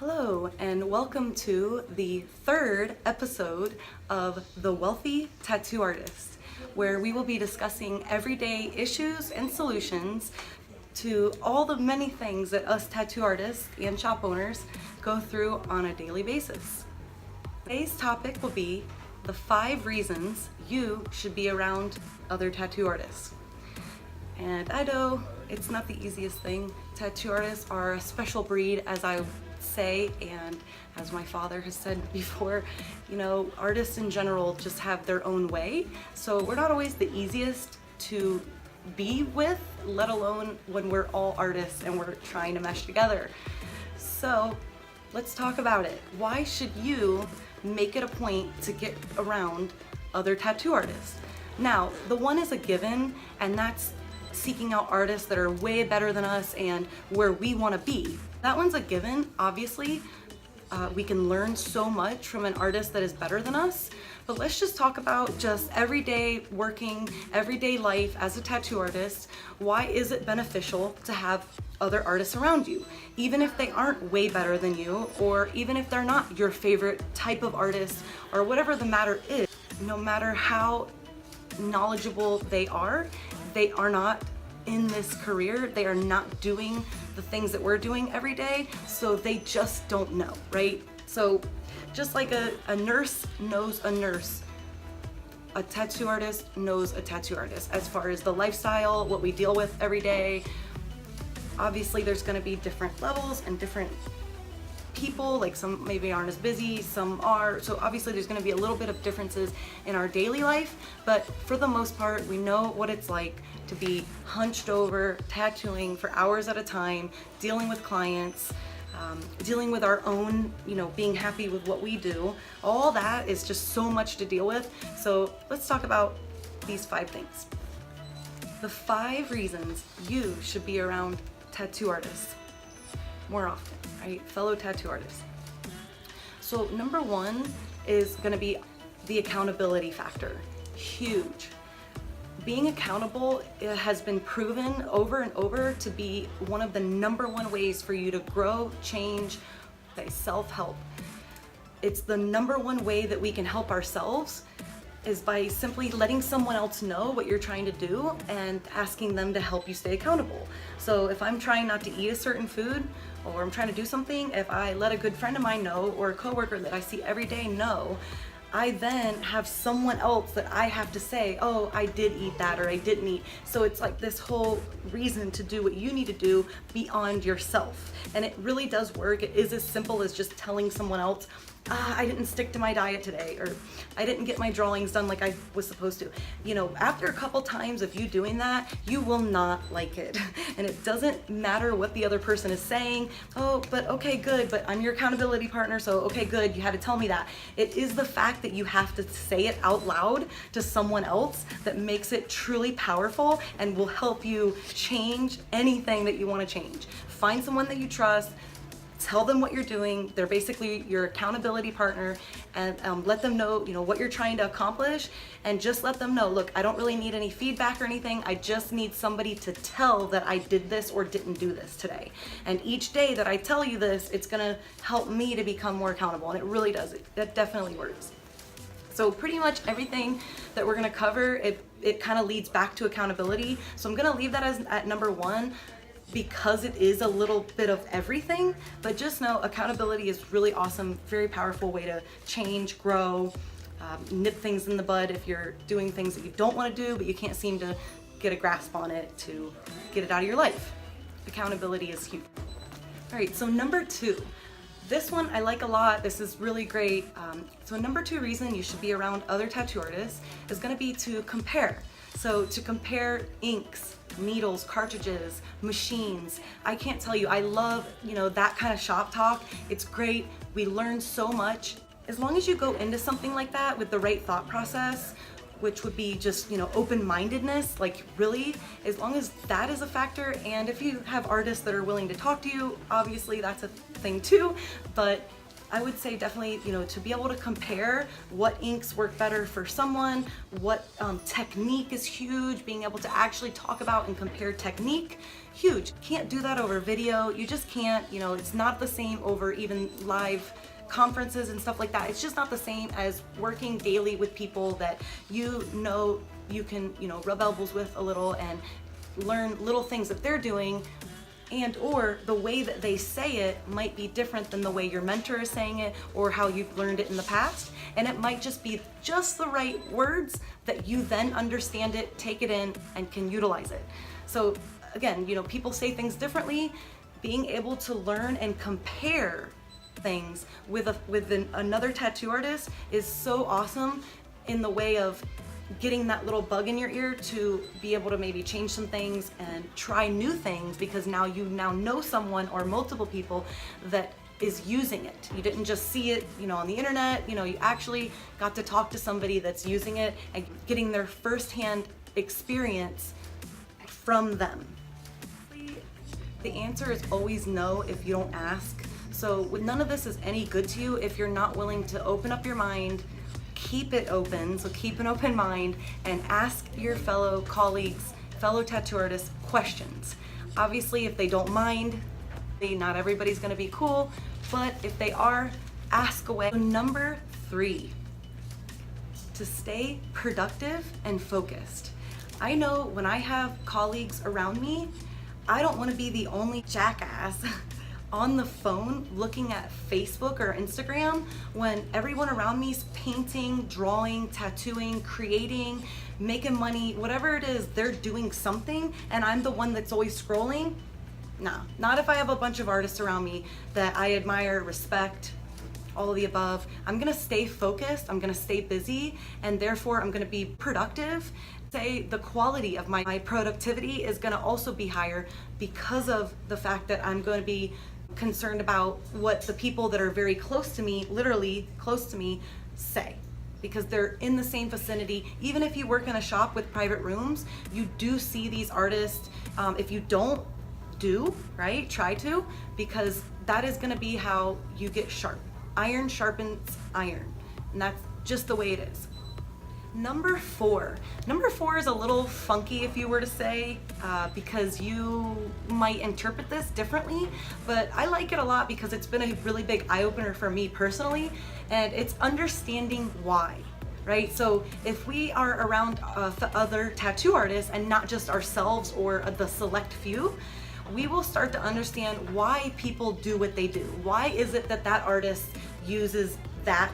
Hello and welcome to the third episode of The Wealthy Tattoo Artist, where we will be discussing everyday issues and solutions to all the many things that us tattoo artists and shop owners go through on a daily basis. Today's topic will be the 5 reasons you should be around other tattoo artists. And I know it's not the easiest thing. Tattoo artists are a special breed, as I say, and as my father has said before, artists in general just have their own way. So we're not always the easiest to be with, let alone when we're all artists and we're trying to mesh together. So let's talk about it. Why should you make it a point to get around other tattoo artists? Now, the one is a given, and that's seeking out artists that are way better than us and where we want to be. That one's a given. Obviously, we can learn so much from an artist that is better than us, but let's just talk about just everyday life as a tattoo artist. Why is it beneficial to have other artists around you, even if they aren't way better than you, or even if they're not your favorite type of artist, or whatever the matter is? No matter how knowledgeable they are not in this career. They are not doing the things that we're doing every day, so they just don't know, right? So just like a nurse knows a nurse, a tattoo artist knows a tattoo artist as far as the lifestyle, what we deal with every day. Obviously there's going to be different levels and different people, like some maybe aren't as busy, some are, so obviously there's going to be a little bit of differences in our daily life, but for the most part we know what it's like to be hunched over tattooing for hours at a time, dealing with clients, dealing with our own, being happy with what we do. All that is just so much to deal with. So let's talk about these 5 things. The 5 reasons you should be around tattoo artists more often, right? Fellow tattoo artists. So number 1 is going to be the accountability factor. Huge. Being accountable, it has been proven over and over to be one of the number 1 ways for you to grow, change, self-help. It's the number 1 way that we can help ourselves, is by simply letting someone else know what you're trying to do and asking them to help you stay accountable. So if I'm trying not to eat a certain food, or I'm trying to do something, if I let a good friend of mine know, or a coworker that I see every day know, I then have someone else that I have to say, oh, I did eat that, or I didn't eat. So it's like this whole reason to do what you need to do beyond yourself. And it really does work. It is as simple as just telling someone else, I didn't stick to my diet today, or I didn't get my drawings done like I was supposed to. After a couple times of you doing that, you will not like it. And it doesn't matter what the other person is saying. Oh, but okay, good, but I'm your accountability partner, so okay, good, you had to tell me that. It is the fact that you have to say it out loud to someone else that makes it truly powerful and will help you change anything that you want to change. Find someone that you trust. Tell them what you're doing. They're basically your accountability partner, and let them know, what you're trying to accomplish, and just let them know, look, I don't really need any feedback or anything. I just need somebody to tell that I did this or didn't do this today. And each day that I tell you this, it's gonna help me to become more accountable, and it really does. That definitely works. So pretty much everything that we're gonna cover, it kind of leads back to accountability. So I'm gonna leave that as at number 1, because it is a little bit of everything, but just know accountability is really awesome, very powerful way to change, grow, nip things in the bud if you're doing things that you don't want to do, but you can't seem to get a grasp on it to get it out of your life. Accountability is huge. All right, so number 2. This one I like a lot. This is really great. So number 2 reason you should be around other tattoo artists is going to be to compare. So to compare inks, needles, cartridges, machines. I can't tell you, I love, that kind of shop talk. It's great. We learn so much. As long as you go into something like that with the right thought process, which would be just, open-mindedness, like really, as long as that is a factor, and if you have artists that are willing to talk to you, obviously that's a thing too, but I would say definitely, to be able to compare what inks work better for someone, what technique is huge, being able to actually talk about and compare technique, huge. Can't do that over video. You just can't, it's not the same over even live conferences and stuff like that. It's just not the same as working daily with people that you can, rub elbows with a little and learn little things that they're doing, and or the way that they say it might be different than the way your mentor is saying it or how you've learned it in the past. And it might just be just the right words that you then understand it, take it in, and can utilize it. So again, people say things differently. Being able to learn and compare things with another tattoo artist is so awesome in the way of getting that little bug in your ear to be able to maybe change some things and try new things, because now you know someone or multiple people that is using it. You didn't just see it, on the internet, you actually got to talk to somebody that's using it and getting their firsthand experience from them. The answer is always no if you don't ask. So none of this is any good to you if you're not willing to open up your mind, keep it open, so keep an open mind and ask your fellow colleagues, fellow tattoo artists questions. Obviously, if they don't mind, not everybody's gonna be cool, but if they are, ask away. Number 3, to stay productive and focused. I know when I have colleagues around me, I don't wanna be the only jackass on the phone looking at Facebook or Instagram when everyone around me is painting, drawing, tattooing, creating, making money, whatever it is, they're doing something, and I'm the one that's always scrolling. No, not if I have a bunch of artists around me that I admire, respect, all of the above. I'm gonna stay focused, I'm gonna stay busy, and therefore I'm gonna be productive. Say the quality of my productivity is gonna also be higher because of the fact that I'm gonna be concerned about what the people that are very close to me, literally close to me, say, because they're in the same vicinity. Even if you work in a shop with private rooms, you do see these artists. If you don't, right? Try to, because that is gonna be how you get sharp. Iron sharpens iron, and that's just the way it is. Number 4 is a little funky if you were to say, because you might interpret this differently, but I like it a lot because it's been a really big eye-opener for me personally, and it's understanding why, right? So if we are around other tattoo artists and not just ourselves or the select few, we will start to understand why people do what they do. Why is it that that artist uses that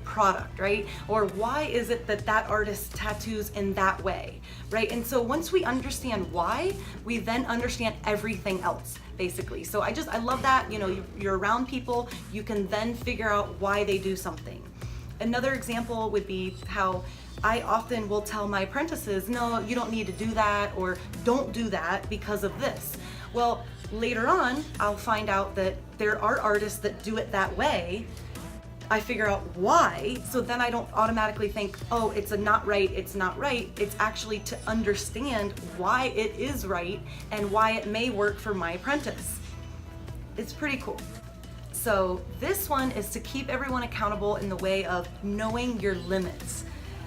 product, right? Or why is it that that artist tattoos in that way, right? And so once we understand why, we then understand everything else, basically. So I love that, you're around people, you can then figure out why they do something. Another example would be how I often will tell my apprentices, no, you don't need to do that, or don't do that because of this. Well, later on, I'll find out that there are artists that do it that way. I figure out why, so then I don't automatically think, oh, it's not right. It's actually to understand why it is right and why it may work for my apprentice. It's pretty cool. So this one is to keep everyone accountable in the way of knowing your limits.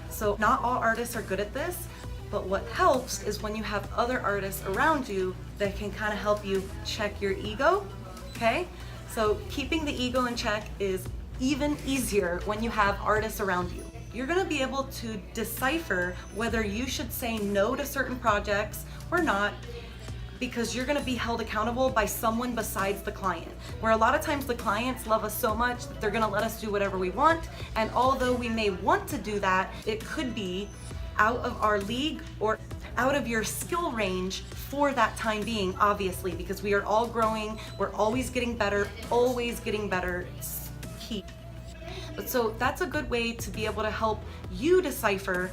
So not all artists are good at this, but what helps is when you have other artists around you that can kind of help you check your ego, okay? So keeping the ego in check is even easier when you have artists around you. You're gonna be able to decipher whether you should say no to certain projects or not, because you're gonna be held accountable by someone besides the client. Where a lot of times the clients love us so much that they're gonna let us do whatever we want, and although we may want to do that, it could be out of our league or out of your skill range for that time being, obviously, because we are all growing, we're always getting better, it's key. So that's a good way to be able to help you decipher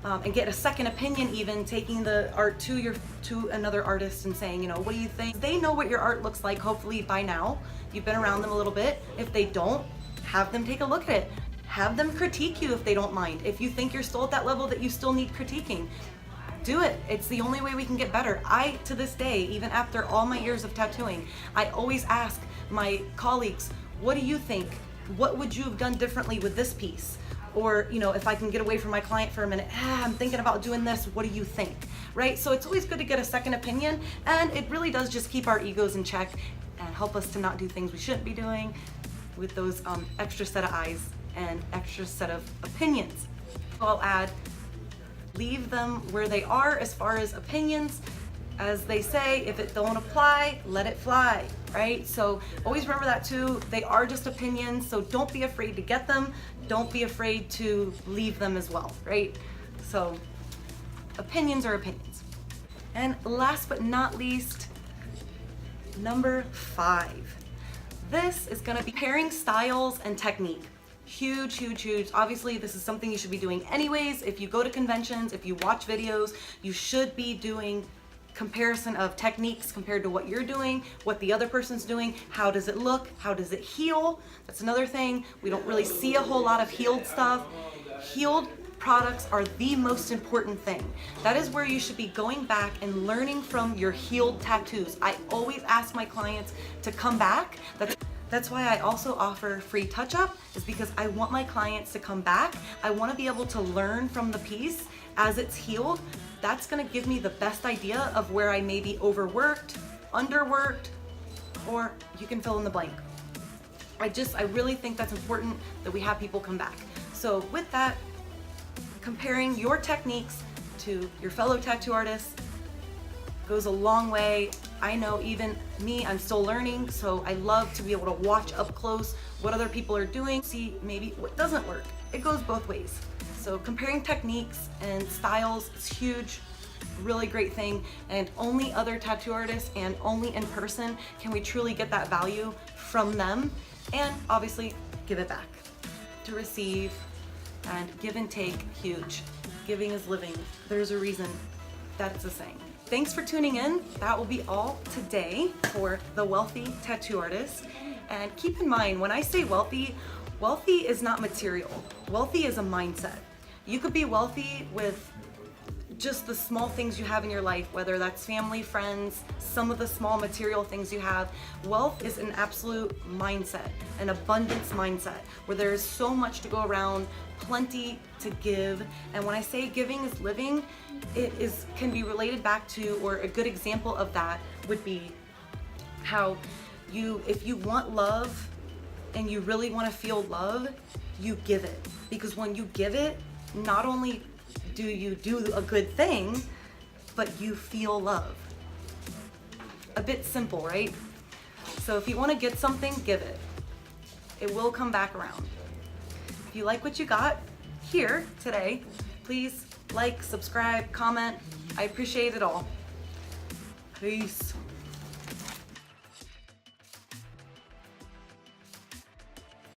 and get a second opinion, even taking the art to another artist and saying, what do you think? They know what your art looks like, hopefully by now. You've been around them a little bit. If they don't, have them take a look at it. Have them critique you if they don't mind. If you think you're still at that level that you still need critiquing, do it. It's the only way we can get better. To this day, even after all my years of tattooing, I always ask my colleagues, what do you think? What would you have done differently with this piece? Or, you know, if I can get away from my client for a minute, I'm thinking about doing this, what do you think? Right? So it's always good to get a second opinion, and it really does just keep our egos in check and help us to not do things we shouldn't be doing with those extra set of eyes and extra set of opinions. I'll add, leave them where they are as far as opinions. As they say, if it don't apply, let it fly, right? So always remember that too. They are just opinions, so don't be afraid to get them. Don't be afraid to leave them as well, right? So opinions are opinions. And last but not least, number 5. This is gonna be pairing styles and technique. Huge, huge, huge. Obviously, this is something you should be doing anyways. If you go to conventions, if you watch videos, you should be doing comparison of techniques compared to what you're doing, what the other person's doing, how does it look, how does it heal. That's another thing. We don't really see a whole lot of healed stuff. Healed products are the most important thing. That is where you should be going back and learning from your healed tattoos. I always ask my clients to come back. That's why I also offer free touch-up, is because I want my clients to come back. I want to be able to learn from the piece as it's healed. That's gonna give me the best idea of where I may be overworked, underworked, or you can fill in the blank. I really think that's important that we have people come back. So with that, comparing your techniques to your fellow tattoo artists goes a long way. I know even me, I'm still learning, so I love to be able to watch up close what other people are doing, see maybe what doesn't work. It goes both ways. So comparing techniques and styles is huge, really great thing, and only other tattoo artists and only in person can we truly get that value from them, and obviously give it back. To receive and give and take, huge. Giving is living. There's a reason that it's a saying. Thanks for tuning in. That will be all today for the Wealthy Tattoo Artist. And keep in mind, when I say wealthy, wealthy is not material. Wealthy is a mindset. You could be wealthy with just the small things you have in your life, whether that's family, friends, some of the small material things you have. Wealth is an absolute mindset, an abundance mindset, where there's so much to go around, plenty to give. And when I say giving is living, can be related back to, or a good example of that would be how if you want love and you really want to feel love, you give it. Because when you give it, not only do you do a good thing, but you feel love. A bit simple, right? So if you want to get something, give it. It will come back around. If you like what you got here today, please like, subscribe, comment. I appreciate it all. Peace.